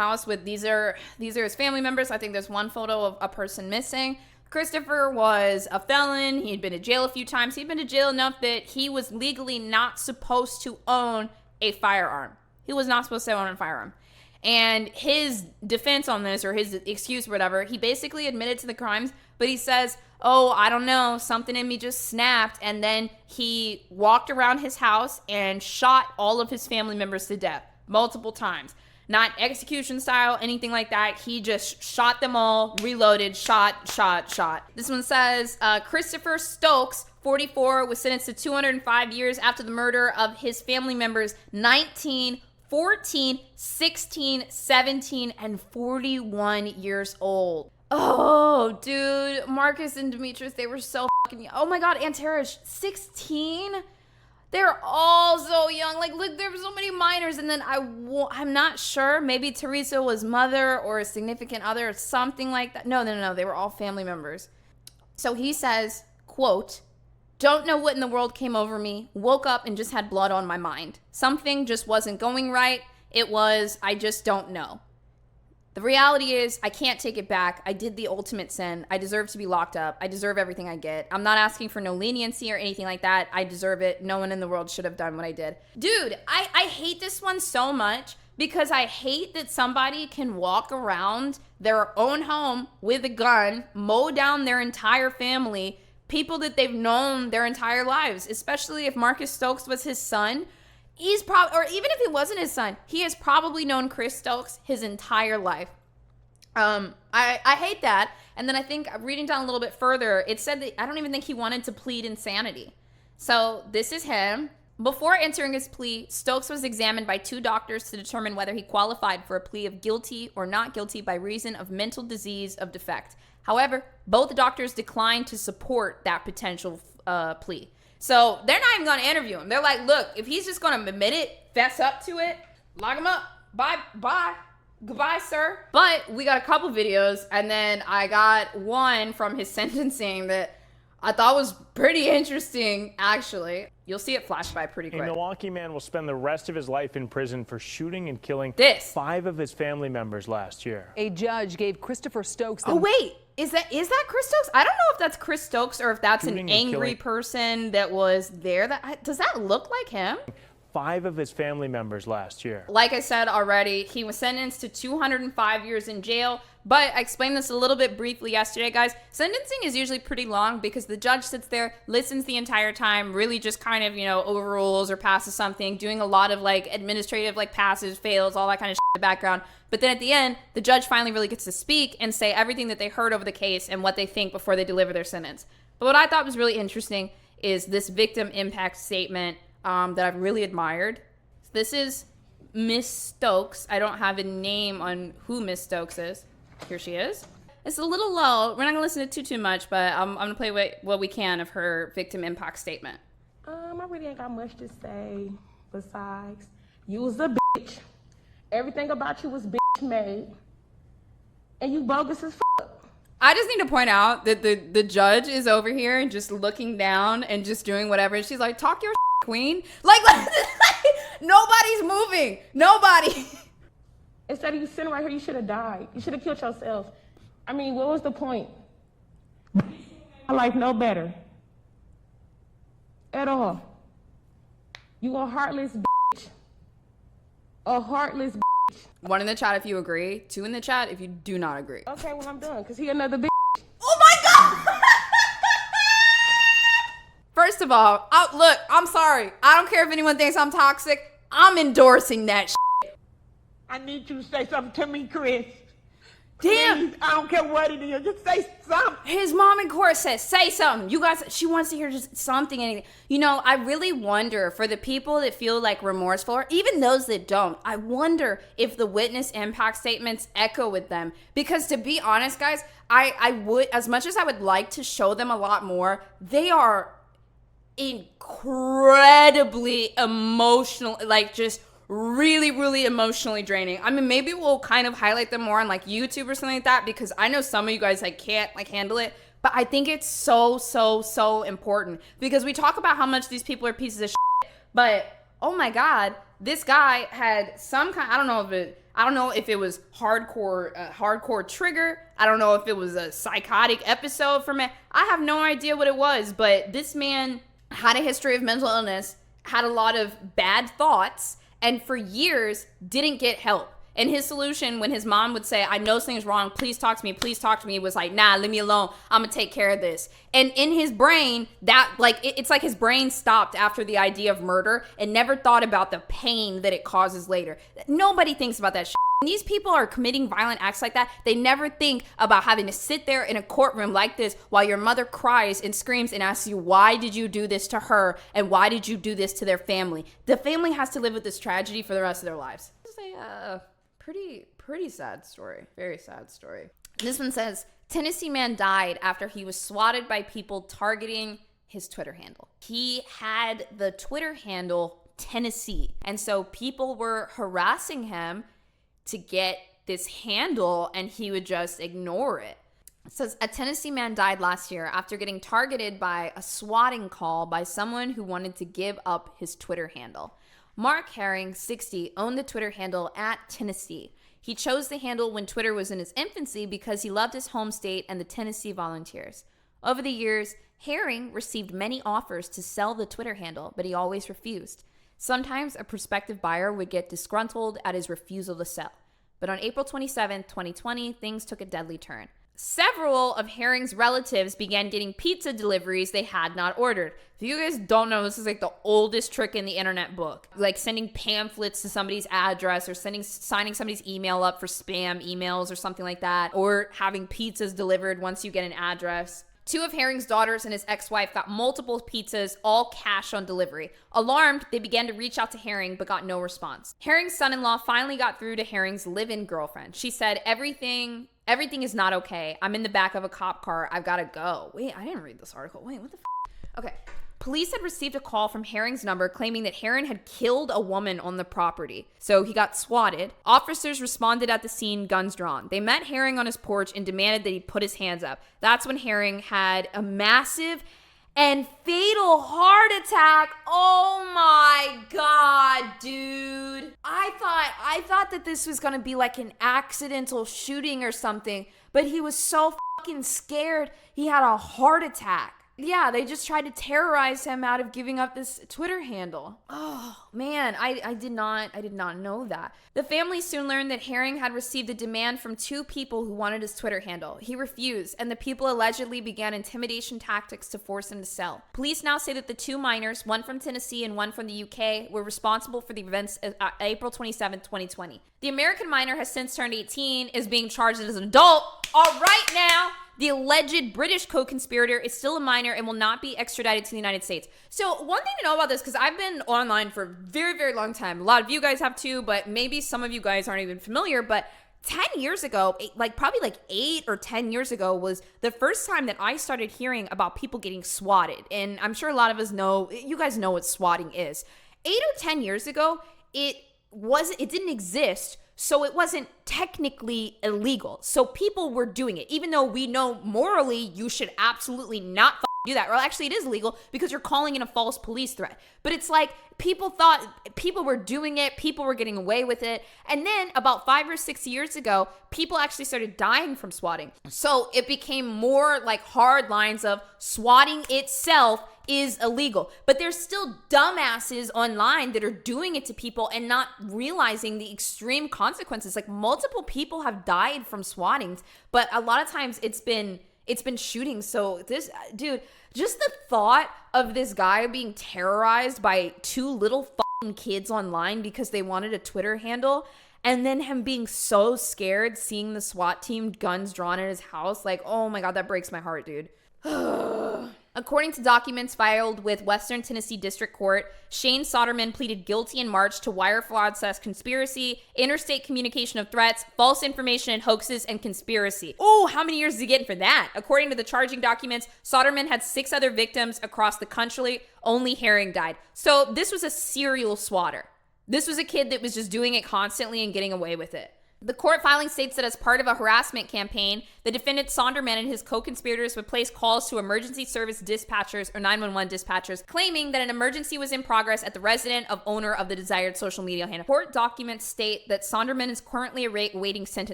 house with these are his family members. I think there's one photo of a person missing. Christopher was a felon. He'd been to jail a few times. He'd been to jail enough that he was legally not supposed to own a firearm. He was not supposed to own a firearm. And his defense on this, or his excuse or whatever, he basically admitted to the crimes, but he says, oh, I don't know, something in me just snapped. And then he walked around his house and shot all of his family members to death multiple times. Not execution style, anything like that. He just shot them all, reloaded, shot. This one says, Christopher Stokes, 44, was sentenced to 205 years after the murder of his family members 19, 14, 16, 17, and 41 years old. Oh, dude, Marcus and Demetrius, they were so fucking young. Oh my God, Antarish, 16? They're all so young. Like, look, there were so many minors. And then I'm not sure. Maybe Teresa was mother or a significant other or something like that. No. They were all family members. So he says, quote, don't know what in the world came over me. Woke up and just had blood on my mind. Something just wasn't going right. I just don't know. The reality is, I can't take it back. I did the ultimate sin. I deserve to be locked up. I deserve everything I get. I'm not asking for no leniency or anything like that. I deserve it. No one in the world should have done what I did. Dude, I hate this one so much because I hate that somebody can walk around their own home with a gun, mow down their entire family, people that they've known their entire lives, especially if Marcus Stokes was his son. He's probably, or even if it wasn't his son, he has probably known Chris Stokes his entire life. I hate that. And then I think reading down a little bit further, it said that I don't even think he wanted to plead insanity. So this is him. Before entering his plea, Stokes was examined by 2 doctors to determine whether he qualified for a plea of guilty or not guilty by reason of mental disease of defect. However, both doctors declined to support that potential plea. So they're not even going to interview him. They're like, look, if he's just going to admit it, fess up to it, lock him up. Bye. Goodbye, sir. But we got a couple videos, and then I got one from his sentencing that I thought was pretty interesting, actually. You'll see it flash by pretty quick. A Milwaukee man will spend the rest of his life in prison for shooting and killing 5 of his family members last year. A judge gave Christopher Stokes... Oh, wait. Is that Chris Stokes? I don't know if that's Chris Stokes or if that's an angry person that was there. Does that look like him? 5 of his family members last year. Like I said already, he was sentenced to 205 years in jail. But I explained this a little bit briefly yesterday, guys. Sentencing is usually pretty long because the judge sits there, listens the entire time, really just kind of, overrules or passes something, doing a lot of like administrative like passes, fails, all that kind of shit in the background. But then at the end, the judge finally really gets to speak and say everything that they heard over the case and what they think before they deliver their sentence. But what I thought was really interesting is this victim impact statement that I've really admired. This is Miss Stokes. I don't have a name on who Miss Stokes is. Here she is. It's a little low. We're not gonna listen to too much, but I'm gonna play what we can of her victim impact statement. I really ain't got much to say besides you was a bitch. Everything about you was bitch made, and you bogus as fuck. I just need to point out that the judge is over here and just looking down and just doing whatever. And she's like, "Talk your queen." Like nobody's moving. Nobody. Instead of you sitting right here, you should have died. You should have killed yourself. I mean, what was the point? My life no better. At all. You a heartless bitch. A heartless bitch. 1 in the chat if you agree. 2 in the chat if you do not agree. Okay, well, I'm done, because he another bitch. Oh my God! First of all, look, I'm sorry. I don't care if anyone thinks I'm toxic. I'm endorsing that shit. I need you to say something to me, Chris. Damn. Please, I don't care what it is. Just say something. His mom in court says, say something. You guys, she wants to hear just something, anything. I really wonder for the people that feel like remorseful, or even those that don't, I wonder if the witness impact statements echo with them. Because to be honest, guys, I would, as much as I would like to show them a lot more, they are incredibly emotional, like just really, really emotionally draining. I mean, maybe we'll kind of highlight them more on like YouTube or something like that, because I know some of you guys like can't like handle it, but I think it's so important, because we talk about how much these people are pieces of shit, but oh my God, this guy had some kind, I don't know if it I don't know if it was hardcore trigger. I don't know if it was a psychotic episode from it. I have no idea what it was, but this man had a history of mental illness, had a lot of bad thoughts, and for years didn't get help. And his solution, when his mom would say, I know something's wrong, please talk to me, was like, nah, leave me alone. I'm gonna take care of this. And in his brain, it's like his brain stopped after the idea of murder and never thought about the pain that it causes later. Nobody thinks about that shit. When these people are committing violent acts like that, they never think about having to sit there in a courtroom like this while your mother cries and screams and asks you, why did you do this to her? And why did you do this to their family? The family has to live with this tragedy for the rest of their lives. It's a pretty sad story. Very sad story. This one says, Tennessee man died after he was swatted by people targeting his Twitter handle. He had the Twitter handle Tennessee. And so people were harassing him to get this handle and he would just ignore it. It says, a Tennessee man died last year after getting targeted by a swatting call by someone who wanted to give up his Twitter handle. Mark Herring, 60, owned the Twitter handle @Tennessee. He chose the handle when Twitter was in its infancy because he loved his home state and the Tennessee Volunteers. Over the years, Herring received many offers to sell the Twitter handle, but he always refused. Sometimes a prospective buyer would get disgruntled at his refusal to sell. But on April 27, 2020, things took a deadly turn. Several of Herring's relatives began getting pizza deliveries they had not ordered. If you guys don't know, this is like the oldest trick in the internet book. Like sending pamphlets to somebody's address or signing somebody's email up for spam emails or something like that. Or having pizzas delivered once you get an address. Two of Herring's daughters and his ex-wife got multiple pizzas, all cash on delivery. Alarmed, they began to reach out to Herring, but got no response. Herring's son-in-law finally got through to Herring's live-in girlfriend. She said, everything is not okay. I'm in the back of a cop car. I've got to go. Wait, I didn't read this article. Wait, what the f? Okay. Police had received a call from Herring's number claiming that Herring had killed a woman on the property. So he got swatted. Officers responded at the scene, guns drawn. They met Herring on his porch and demanded that he put his hands up. That's when Herring had a massive and fatal heart attack. Oh my God, dude. I thought that this was gonna be like an accidental shooting or something, but he was so fucking scared he had a heart attack. Yeah, they just tried to terrorize him out of giving up this Twitter handle. Oh, man, I did not know that. The family soon learned that Herring had received a demand from two people who wanted his Twitter handle. He refused, and the people allegedly began intimidation tactics to force him to sell. Police now say that the two minors, one from Tennessee and one from the UK, were responsible for the events April 27, 2020. The American minor has since turned 18, is being charged as an adult. All right now. The alleged British co-conspirator is still a minor and will not be extradited to the United States. So one thing to know about this, because I've been online for a very, very long time. A lot of you guys have too, but maybe some of you guys aren't even familiar. But 10 years ago, probably 8 or 10 years ago was the first time that I started hearing about people getting swatted. And I'm sure a lot of us know, you guys know what swatting is. 8 or 10 years ago, it didn't exist. So it wasn't technically illegal. So people were doing it, even though we know morally you should absolutely not do that. Well, actually it is illegal because you're calling in a false police threat. But it's like people thought people were doing it, people were getting away with it. And then about 5 or 6 years ago, people actually started dying from swatting. So it became more like hard lines of swatting itself is illegal. But there's still dumbasses online that are doing it to people and not realizing the extreme consequences. Like multiple people have died from swattings, but a lot of times it's been shootings. So this dude, just the thought of this guy being terrorized by two little fucking kids online because they wanted a Twitter handle, and then him being so scared seeing the SWAT team, guns drawn at his house, like, oh my God, that breaks my heart, dude. According to documents filed with Western Tennessee District Court, Shane Soderman pleaded guilty in March to wire fraud / conspiracy, interstate communication of threats, false information and hoaxes, and conspiracy. Oh, how many years is he getting for that? According to the charging documents, Soderman had 6 other victims across the country. Only Herring died. So this was a serial swatter. This was a kid that was just doing it constantly and getting away with it. The court filing states that as part of a harassment campaign, the defendant Sonderman and his co-conspirators would place calls to emergency service dispatchers or 911 dispatchers, claiming that an emergency was in progress at the residence of owner of the desired social media handle. Court documents state that Sonderman is currently awaiting sentencing.